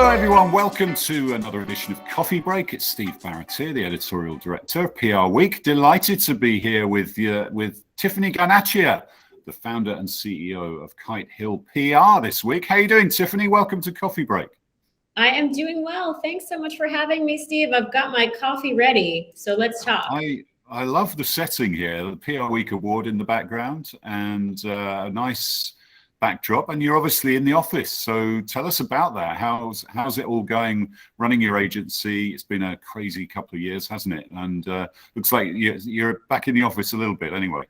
Hello everyone, welcome to another edition of Coffee Break. It's Steve Barrett here, the editorial director of PR Week. Delighted to be here with Tiffany Guarnaccia, the founder and CEO of Kite PR this week. How are you doing, Tiffany? Welcome to Coffee Break. I am doing well. Thanks so much for having me, Steve. I've got my coffee ready, so let's talk. I love the setting here, the PR Week award in the background and a nice backdrop, and you're obviously in the office, so tell us about that. How's it all going running your agency? It's been a crazy couple of years, hasn't it? And looks like you're back in the office a little bit anyway.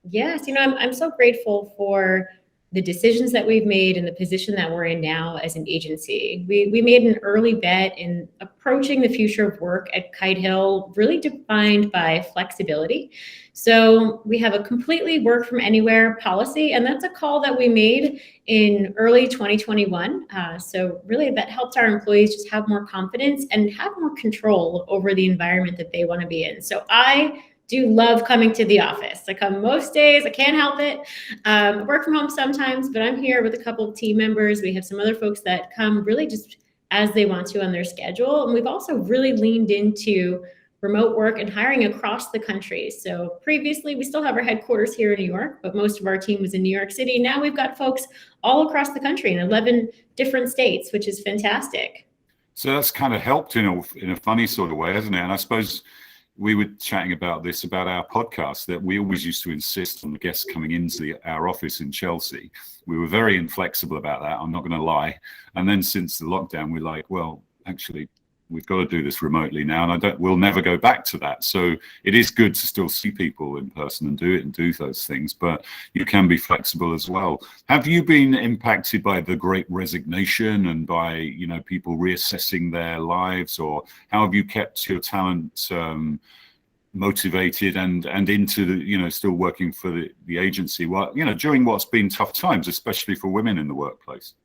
Yes, I'm so grateful for the decisions that we've made and the position that we're in now as an agency. We made an early bet in approaching the future of work at Kite Hill, really defined by flexibility. So we have a completely work from anywhere policy, and that's a call that we made in early 2021. So really that helped our employees just have more confidence and have more control over the environment that they want to be in. So I do love coming to the office. I come most days, I can't help it. Work from home sometimes, but I'm here with a couple of team members. We have some other folks that come really just as they want to on their schedule. And we've also really leaned into remote work and hiring across the country. So previously, we still have our headquarters here in New York, but most of our team was in New York City. Now we've got folks all across the country in 11 different states, which is fantastic. So that's kind of helped in a funny sort of way, hasn't it? And I suppose we were chatting about this, about our podcast, that we always used to insist on the guests coming into our office in Chelsea. We were very inflexible about that, I'm not going to lie. And then since the lockdown, we're like, well, actually, we've got to do this remotely now, and we'll never go back to that. So it is good to still see people in person and do those things, but you can be flexible as well. Have you been impacted by the Great Resignation and by people reassessing their lives, or how have you kept your talent motivated and into the still working for the agency during what's been tough times, especially for women in the workplace?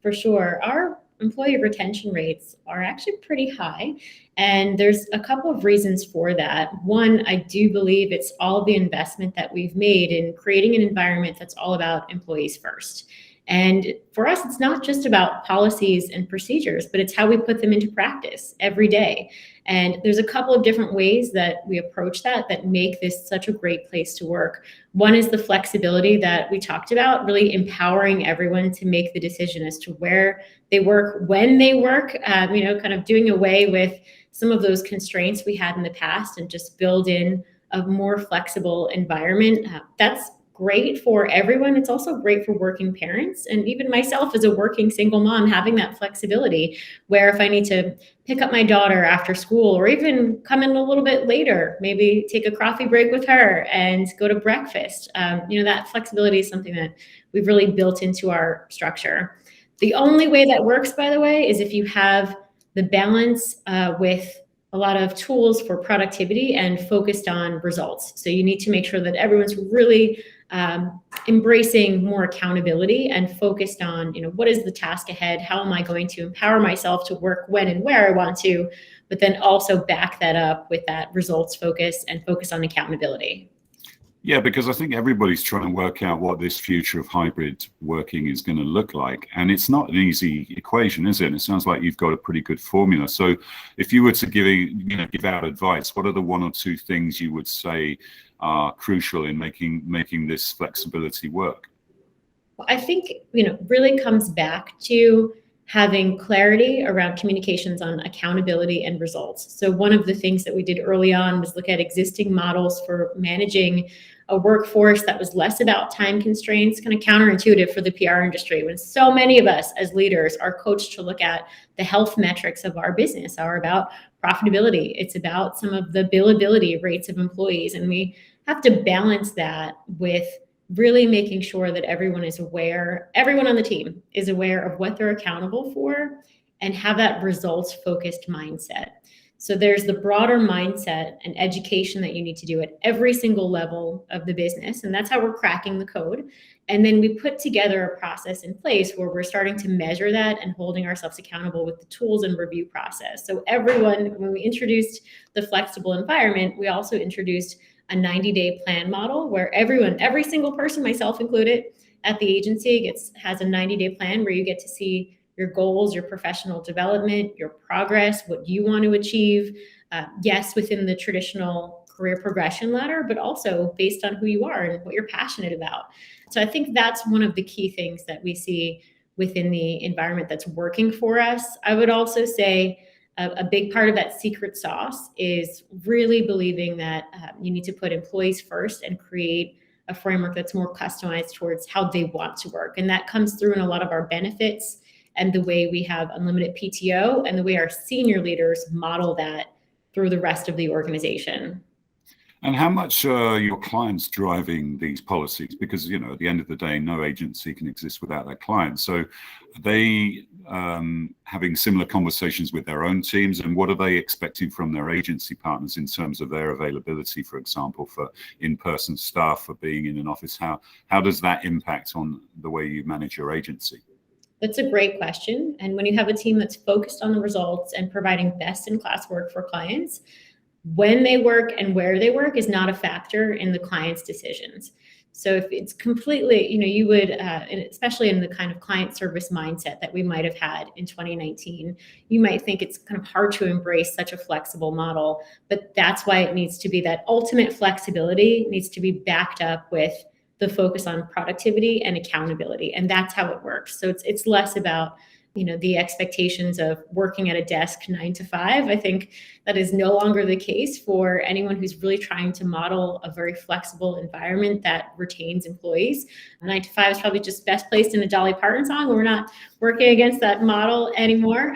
For sure. Our employee retention rates are actually pretty high, and there's a couple of reasons for that. One, I do believe it's all the investment that we've made in creating an environment that's all about employees first. And for us, it's not just about policies and procedures, but it's how we put them into practice every day. And there's a couple of different ways that we approach that make this such a great place to work. One is the flexibility that we talked about, really empowering everyone to make the decision as to where they work, when they work, kind of doing away with some of those constraints we had in the past and just build in a more flexible environment. That's great for everyone. It's also great for working parents, and even myself as a working single mom, having that flexibility where if I need to pick up my daughter after school or even come in a little bit later, maybe take a coffee break with her and go to breakfast, that flexibility is something that we've really built into our structure. The only way that works, by the way, is if you have the balance with a lot of tools for productivity and focused on results. So you need to make sure that everyone's really embracing more accountability and focused on, what is the task ahead? How am I going to empower myself to work when and where I want to, but then also back that up with that results focus and focus on accountability. Yeah, because I think everybody's trying to work out what this future of hybrid working is going to look like. And it's not an easy equation, is it? And it sounds like you've got a pretty good formula. So if you were to give out advice, what are the one or two things you would say are crucial in making this flexibility work? Well, I think, really comes back to having clarity around communications on accountability and results. So one of the things that we did early on was look at existing models for managing a workforce that was less about time constraints, kind of counterintuitive for the PR industry, when so many of us as leaders are coached to look at the health metrics of our business are about profitability. It's about some of the billability rates of employees. And we have to balance that with really making sure that everyone is aware, everyone on the team is aware of what they're accountable for and have that results focused mindset. So there's the broader mindset and education that you need to do at every single level of the business. And that's how we're cracking the code. And then we put together a process in place where we're starting to measure that and holding ourselves accountable with the tools and review process. So everyone, when we introduced the flexible environment, we also introduced a 90-day plan model where everyone, every single person, myself included, at the agency has a 90-day plan where you get to see your goals, your professional development, your progress, what you want to achieve. Yes, within the traditional career progression ladder, but also based on who you are and what you're passionate about. So I think that's one of the key things that we see within the environment that's working for us. I would also say a big part of that secret sauce is really believing that you need to put employees first and create a framework that's more customized towards how they want to work. And that comes through in a lot of our benefits and the way we have unlimited PTO and the way our senior leaders model that through the rest of the organization. And how much are your clients driving these policies? Because, you know, at the end of the day, no agency can exist without their clients. So are they having similar conversations with their own teams? And what are they expecting from their agency partners in terms of their availability, for example, for in-person staff, for being in an office? How does that impact on the way you manage your agency? That's a great question. And when you have a team that's focused on the results and providing best-in-class work for clients, when they work and where they work is not a factor in the client's decisions. So if it's completely, you would, and especially in the kind of client service mindset that we might have had in 2019, you might think it's kind of hard to embrace such a flexible model, but that's why it needs to be that ultimate flexibility needs to be backed up with the focus on productivity and accountability. And that's how it works. So it's less about the expectations of working at a desk 9 to 5. I think that is no longer the case for anyone who's really trying to model a very flexible environment that retains employees. 9 to 5 is probably just best placed in a Dolly Parton song. We're not working against that model anymore.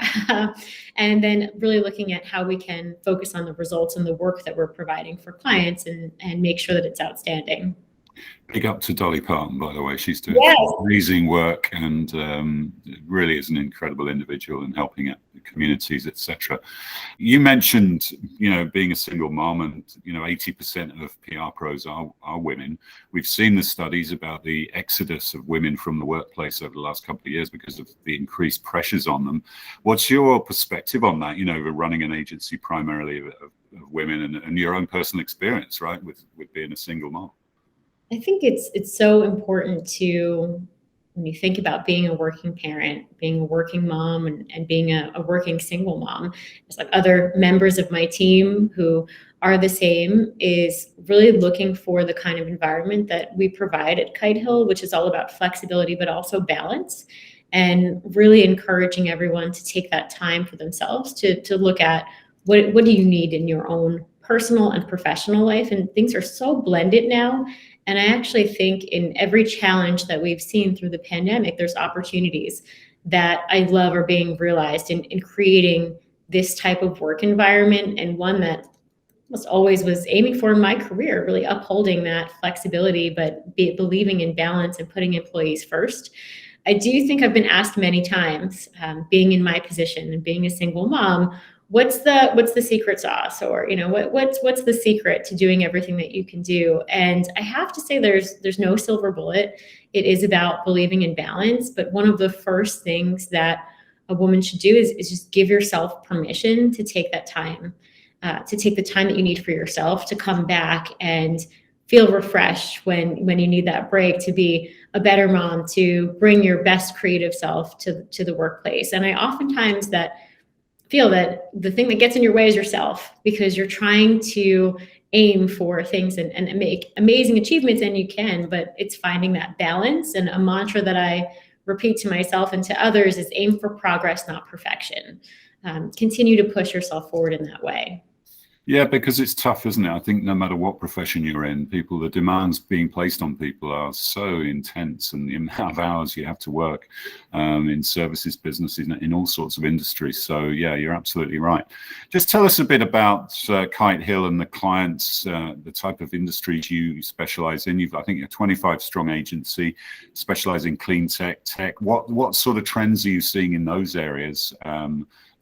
And then really looking at how we can focus on the results and the work that we're providing for clients and make sure that it's outstanding. Big up to Dolly Parton, by the way. She's doing amazing work and really is an incredible individual in helping out communities, etc. You mentioned, being a single mom, and 80% of PR pros are women. We've seen the studies about the exodus of women from the workplace over the last couple of years because of the increased pressures on them. What's your perspective on that? Running an agency primarily of women and your own personal experience, right, with being a single mom. I think it's so important to, when you think about being a working parent, being a working mom, and being a working single mom, it's like other members of my team who are the same, is really looking for the kind of environment that we provide at Kite Hill, which is all about flexibility, but also balance, and really encouraging everyone to take that time for themselves to look at what do you need in your own personal and professional life. And things are so blended now. And I actually think in every challenge that we've seen through the pandemic, there's opportunities that I love are being realized in creating this type of work environment, and one that always was aiming for in my career, really upholding that flexibility, but believing in balance and putting employees first. I do think I've been asked many times, being in my position and being a single mom, what's the secret sauce, or what's the secret to doing everything that you can do? And I have to say there's no silver bullet. It is about believing in balance, but one of the first things that a woman should do is just give yourself permission to take that time, to take the time that you need for yourself, to come back and feel refreshed when you need that break, to be a better mom, to bring your best creative self to the workplace. And I oftentimes feel that the thing that gets in your way is yourself, because you're trying to aim for things and make amazing achievements, and you can, but it's finding that balance. And a mantra that I repeat to myself and to others is aim for progress, not perfection. Continue to push yourself forward in that way. Yeah, because it's tough, isn't it? I think no matter what profession you're in, the demands being placed on people are so intense, and the amount of hours you have to work in services businesses, in all sorts of industries. So yeah, you're absolutely right. Just tell us a bit about Kite Hill and the clients, the type of industries you specialize in. I think you're a 25 strong agency, specializing in clean tech. What sort of trends are you seeing in those areas?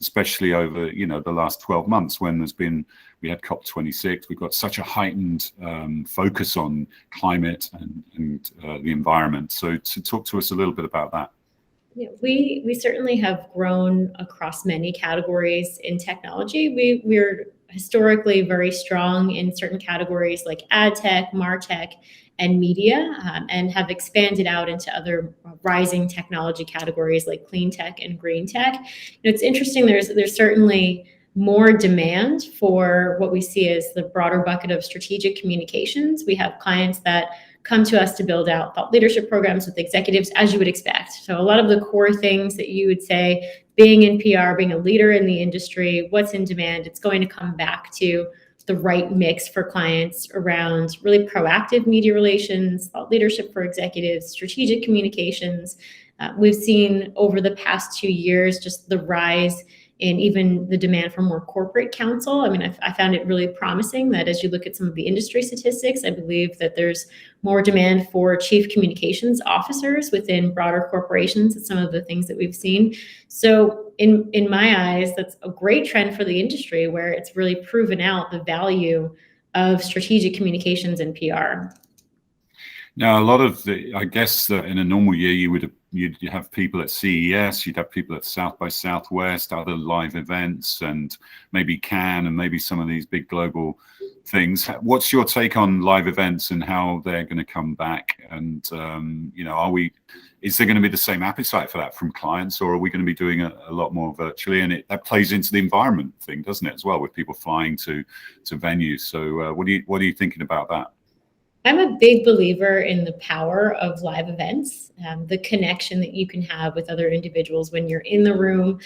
Especially over, the last 12 months when we had COP26, we've got such a heightened focus on climate and the environment. So to talk to us a little bit about that. Yeah, we certainly have grown across many categories in technology. We're historically very strong in certain categories like ad tech, martech, and media, and have expanded out into other rising technology categories like clean tech and green tech. It's interesting. There's certainly more demand for what we see as the broader bucket of strategic communications. We have clients that come to us to build out thought leadership programs with executives, as you would expect. So a lot of the core things that you would say, being in PR, being a leader in the industry, what's in demand, it's going to come back to the right mix for clients around really proactive media relations, thought leadership for executives, strategic communications. We've seen over the past 2 years just the rise in even the demand for more corporate counsel. I mean, I found it really promising that as you look at some of the industry statistics, I believe that there's more demand for chief communications officers within broader corporations and some of the things that we've seen. So in my eyes, that's a great trend for the industry where it's really proven out the value of strategic communications and PR. Now, a lot of I guess that in a normal year, you'd have people at CES, you'd have people at South by Southwest, other live events, and maybe Cannes, and maybe some of these big global things. What's your take on live events and how they're going to come back? And is there going to be the same appetite for that from clients, or are we going to be doing a lot more virtually? And that plays into the environment thing, doesn't it, as well, with people flying to venues? So what are you thinking about that? I'm a big believer in the power of live events, the connection that you can have with other individuals when you're in the room.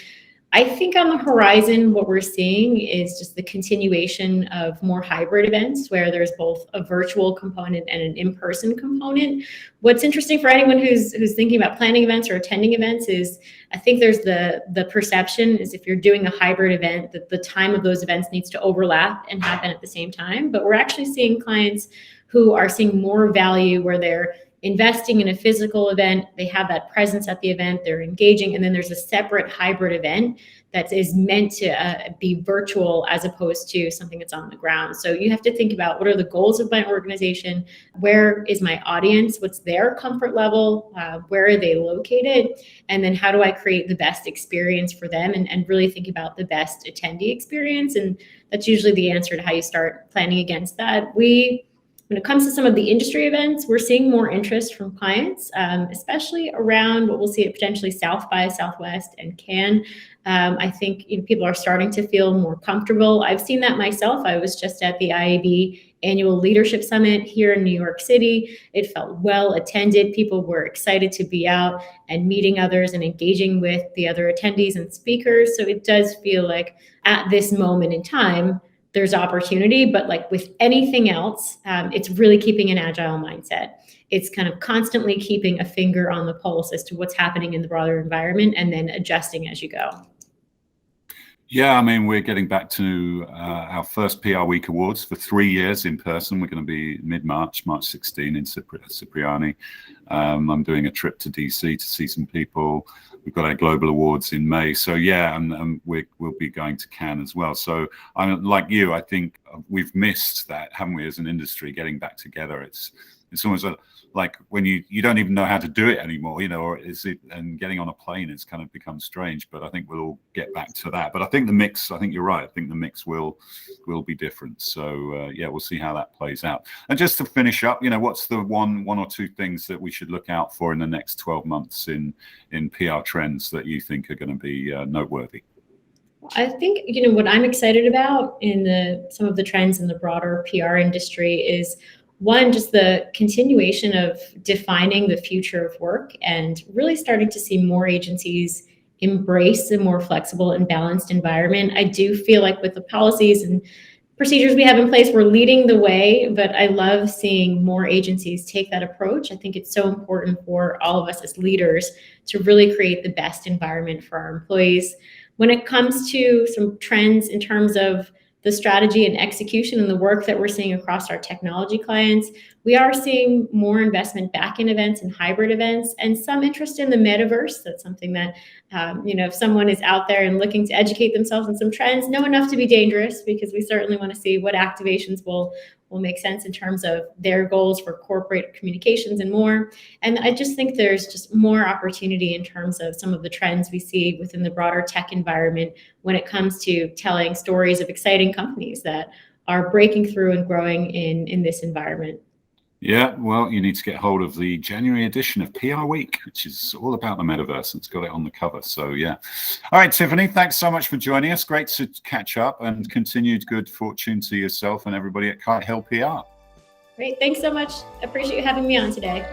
I think on the horizon, what we're seeing is just the continuation of more hybrid events where there's both a virtual component and an in-person component. What's interesting for anyone who's thinking about planning events or attending events is I think there's the perception is if you're doing a hybrid event that the time of those events needs to overlap and happen at the same time. But we're actually seeing clients who are seeing more value where they're investing in a physical event, they have that presence at the event, they're engaging, and then there's a separate hybrid event that is meant to be virtual as opposed to something that's on the ground. So you have to think about what are the goals of my organization, where is my audience, what's their comfort level, where are they located, and then how do I create the best experience for them and really think about the best attendee experience. And that's usually the answer to how you start planning against that. When it comes to some of the industry events, we're seeing more interest from clients, especially around what we'll see at potentially South by Southwest and Cannes. I think people are starting to feel more comfortable. I've seen that myself. I was just at the IAB Annual Leadership Summit here in New York City. It felt well attended. People were excited to be out and meeting others and engaging with the other attendees and speakers. So it does feel like at this moment in time, there's opportunity, but like with anything else, it's really keeping an agile mindset. It's kind of constantly keeping a finger on the pulse as to what's happening in the broader environment and then adjusting as you go. Yeah, I mean, we're getting back to our first PR Week Awards for 3 years in person. We're going to be mid-March, March 16 in Cipriani. I'm doing a trip to DC to see some people. We've got our global awards in May. So yeah, and we'll be going to Cannes as well. So I'm like you, I think we've missed that, haven't we, as an industry, getting back together. It's almost like when you don't even know how to do it anymore, or and getting on a plane, it's kind of become strange, but I think we'll all get back to that. But I think you're right. I think the mix will be different. So yeah, we'll see how that plays out. And just to finish up, what's the one or two things that we should look out for in the next 12 months in PR trends that you think are going to be noteworthy? I think, what I'm excited about in some of the trends in the broader PR industry is one, just the continuation of defining the future of work and really starting to see more agencies embrace a more flexible and balanced environment. I do feel like with the policies and procedures we have in place, we're leading the way, but I love seeing more agencies take that approach. I think it's so important for all of us as leaders to really create the best environment for our employees. When it comes to some trends in terms of the strategy and execution and the work that we're seeing across our technology clients, we are seeing more investment back in events and hybrid events and some interest in the metaverse. That's something that, if someone is out there and looking to educate themselves on some trends, know enough to be dangerous, because we certainly want to see what activations will make sense in terms of their goals for corporate communications and more. And I just think there's just more opportunity in terms of some of the trends we see within the broader tech environment when it comes to telling stories of exciting companies that are breaking through and growing in this environment. Yeah, well, you need to get hold of the January edition of PR Week, which is all about the metaverse. It's got it on the cover. So, yeah. All right, Tiffany, thanks so much for joining us. Great to catch up, and continued good fortune to yourself and everybody at Kite PR. Great. Thanks so much. I appreciate you having me on today.